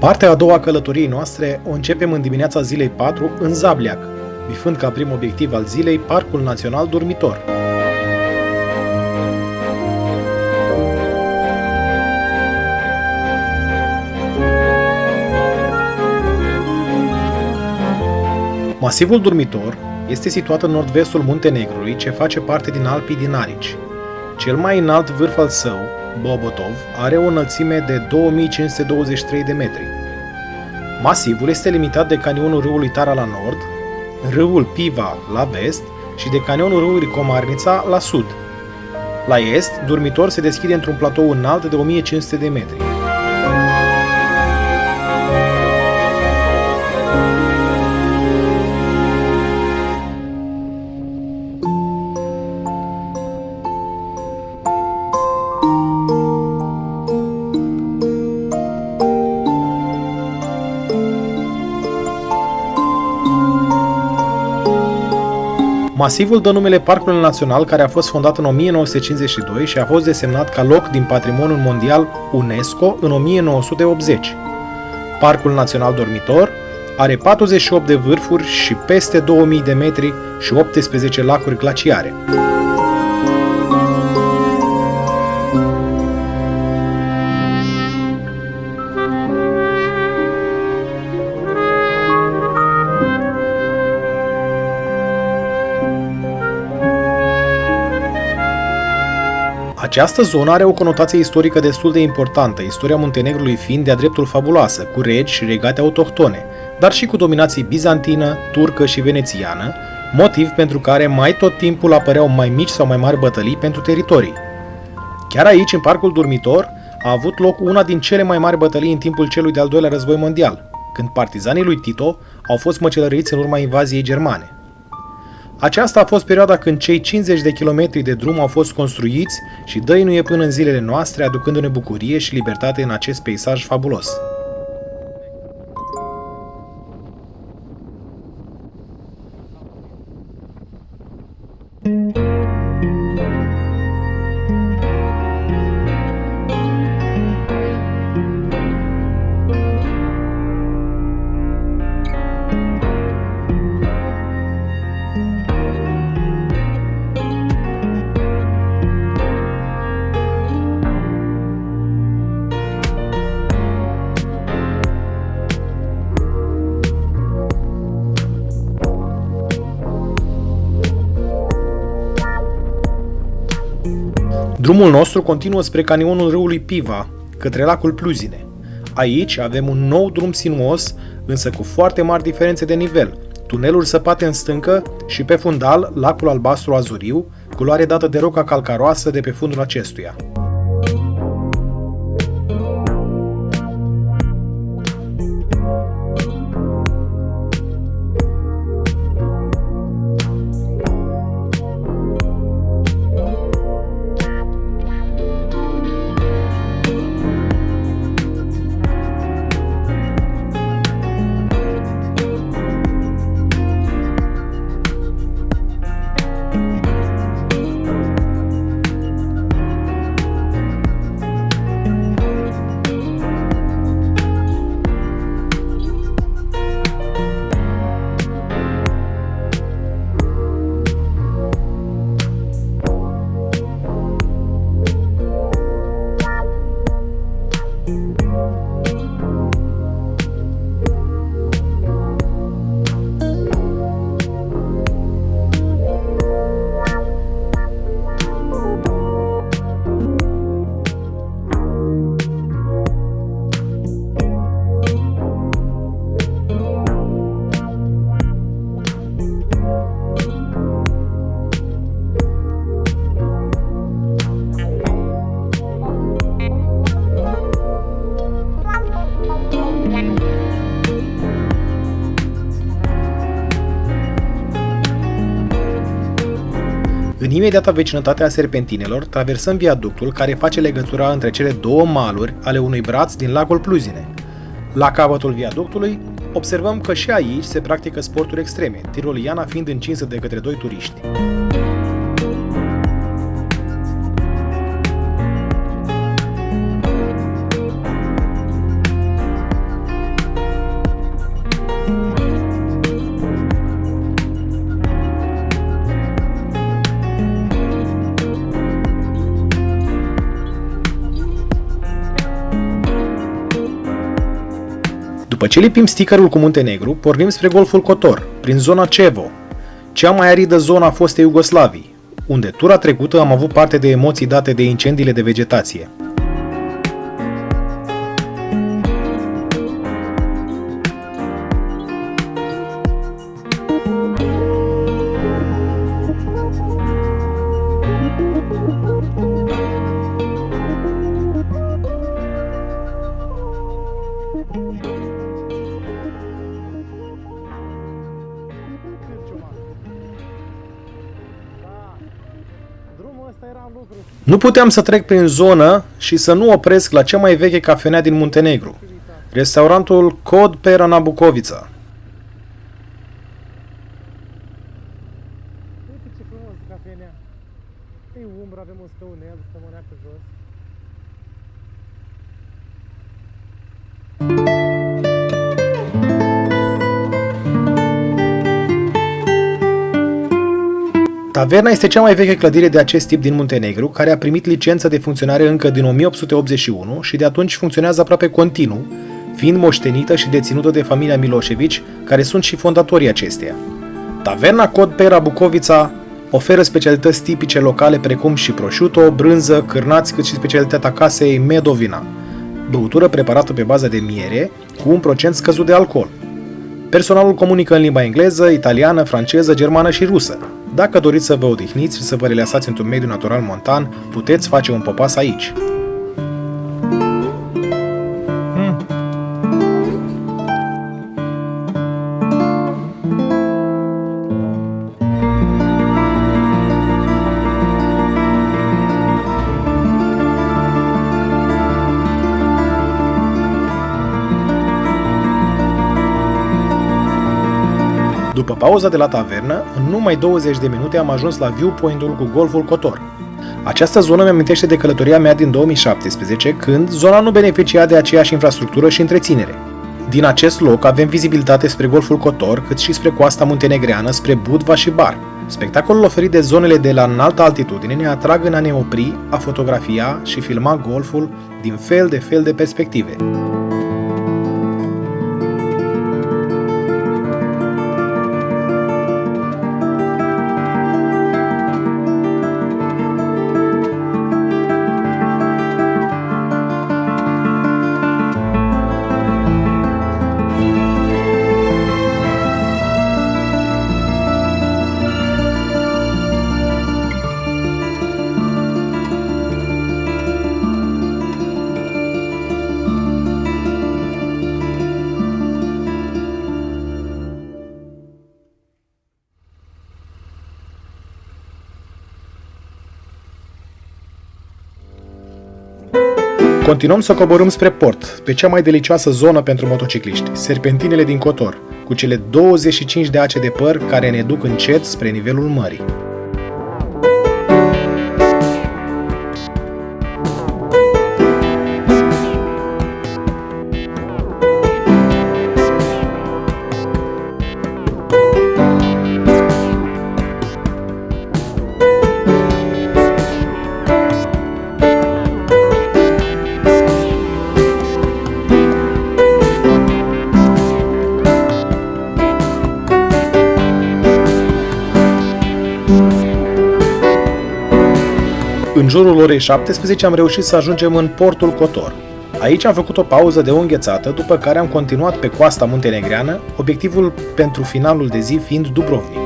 Partea a doua a călătoriei noastre o începem în dimineața zilei 4 în Zabliac, bifând ca prim obiectiv al zilei Parcul Național Dormitor. Masivul Dormitor este situat în nord-vestul Muntenegrului, ce face parte din Alpii din Arici. Cel mai înalt vârf al său, Bobotov, are o înălțime de 2523 de metri. Masivul este limitat de canionul râului Tara la nord, râul Piva la vest și de canionul râului Comarnița la sud. La est, Dormitor se deschide într-un platou înalt de 1500 de metri. Masivul dă numele Parcului Național, care a fost fondat în 1952 și a fost desemnat ca loc din Patrimoniul Mondial UNESCO în 1980. Parcul Național Dormitor are 48 de vârfuri și peste 2000 de metri și 18 lacuri glaciare. Această zonă are o conotație istorică destul de importantă, istoria Muntenegrului fiind de-a dreptul fabuloasă, cu regi și regate autohtone, dar și cu dominație bizantină, turcă și venețiană, motiv pentru care mai tot timpul apăreau mai mici sau mai mari bătălii pentru teritorii. Chiar aici, în Parcul Dormitor, a avut loc una din cele mai mari bătălii în timpul celui de-al doilea război mondial, când partizanii lui Tito au fost măcelăriți în urma invaziei germane. Aceasta a fost perioada când cei 50 de kilometri de drum au fost construiți și dăinuie până în zilele noastre, aducându-ne bucurie și libertate în acest peisaj fabulos. Drumul nostru continuă spre canionul râului Piva, către lacul Pluzine. Aici avem un nou drum sinuos, însă cu foarte mari diferențe de nivel, tuneluri săpate în stâncă și pe fundal lacul albastru azuriu, culoare dată de roca calcaroasă de pe fundul acestuia. În imediata vecinătate a serpentinelor, traversăm viaductul care face legătura între cele două maluri ale unui braț din lacul Pluzine. La capătul viaductului, observăm că și aici se practică sporturi extreme, tiroliana fiind încinsă de către doi turiști. După ce lipim stickerul cu Muntenegru, pornim spre Golful Kotor, prin zona Cevo, cea mai aridă zona fostei Iugoslavii, unde tura trecută am avut parte de emoții date de incendiile de vegetație. Nu puteam să trec prin zonă și să nu opresc la cea mai veche cafenea din Muntenegru, restaurantul Kod Pera na Bukovica. Uite ce frumos cafenea. E umbră, avem un scaunel, stăm o neacă jos. Taverna este cea mai veche clădire de acest tip din Muntenegru, care a primit licență de funcționare încă din 1881 și de atunci funcționează aproape continuu, fiind moștenită și deținută de familia Milosevic, care sunt și fondatorii acesteia. Taverna Kod Pera Bukovica oferă specialități tipice locale precum și prosciutto, brânză, cârnați, cât și specialitatea casei medovina, băutură preparată pe bază de miere cu un procent scăzut de alcool. Personalul comunică în limba engleză, italiană, franceză, germană și rusă. Dacă doriți să vă odihniți și să vă relaxați într-un mediu natural montan, puteți face un popas aici. După pauza de la tavernă, în numai 20 de minute am ajuns la viewpoint-ul cu Golful Kotor. Această zonă mi-amintește de călătoria mea din 2017, când zona nu beneficia de aceeași infrastructură și întreținere. Din acest loc avem vizibilitate spre Golful Kotor, cât și spre coasta muntenegreană, spre Budva și Bar. Spectacolul oferit de zonele de la înaltă altitudine ne atrag în a ne opri, a fotografia și filma golful din fel de perspective. Continuăm să coborâm spre port, pe cea mai delicioasă zonă pentru motocicliști, serpentinele din Kotor, cu cele 25 de ace de păr care ne duc încet spre nivelul mării. În jurul orei 17 am reușit să ajungem în portul Kotor. Aici am făcut o pauză de o înghețată, după care am continuat pe coasta muntenegreană, obiectivul pentru finalul de zi fiind Dubrovnik.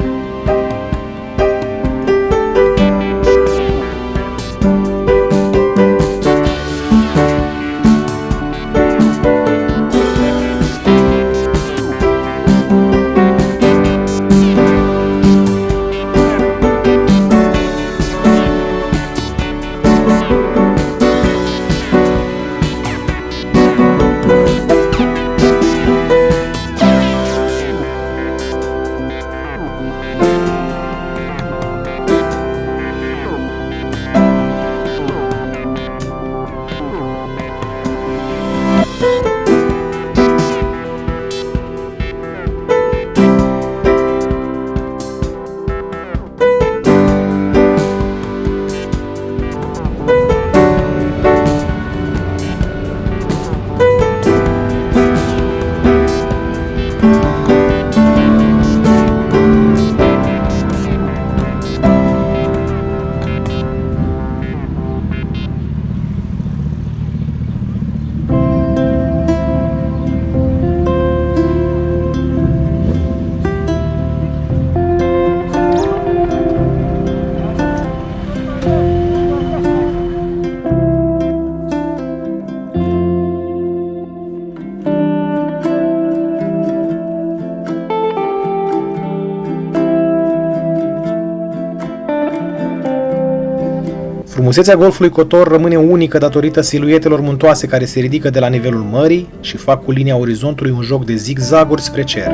Frumusețea golfului Kotor rămâne unică datorită siluetelor muntoase care se ridică de la nivelul mării și fac cu linia orizontului un joc de zigzaguri spre cer.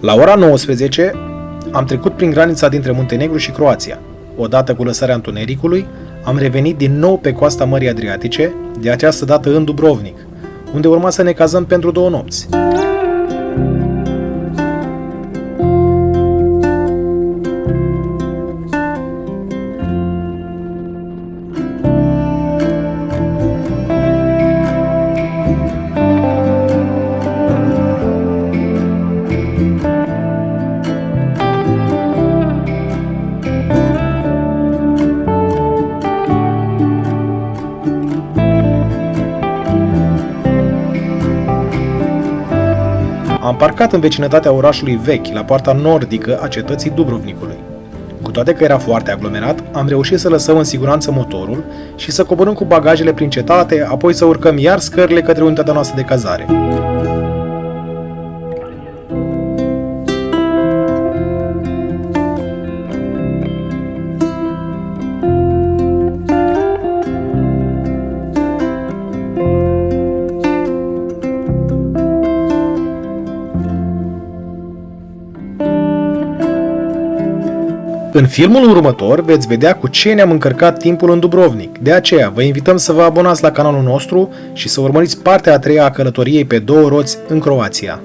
La ora 19 am trecut prin granița dintre Muntenegru și Croația. Odată cu lăsarea întunericului, am revenit din nou pe coasta Mării Adriatice, de această dată în Dubrovnik, unde urma să ne cazăm pentru 2 nopți. Am parcat în vecinătatea orașului vechi, la poarta nordică a cetății Dubrovnikului. Cu toate că era foarte aglomerat, am reușit să lăsăm în siguranță motorul și să coborâm cu bagajele prin cetate, apoi să urcăm iar scările către unitatea noastră de cazare. În filmul următor veți vedea cu ce ne-am încărcat timpul în Dubrovnik. De aceea, vă invităm să vă abonați la canalul nostru și să urmăriți partea a 3-a a călătoriei pe 2 roți în Croația.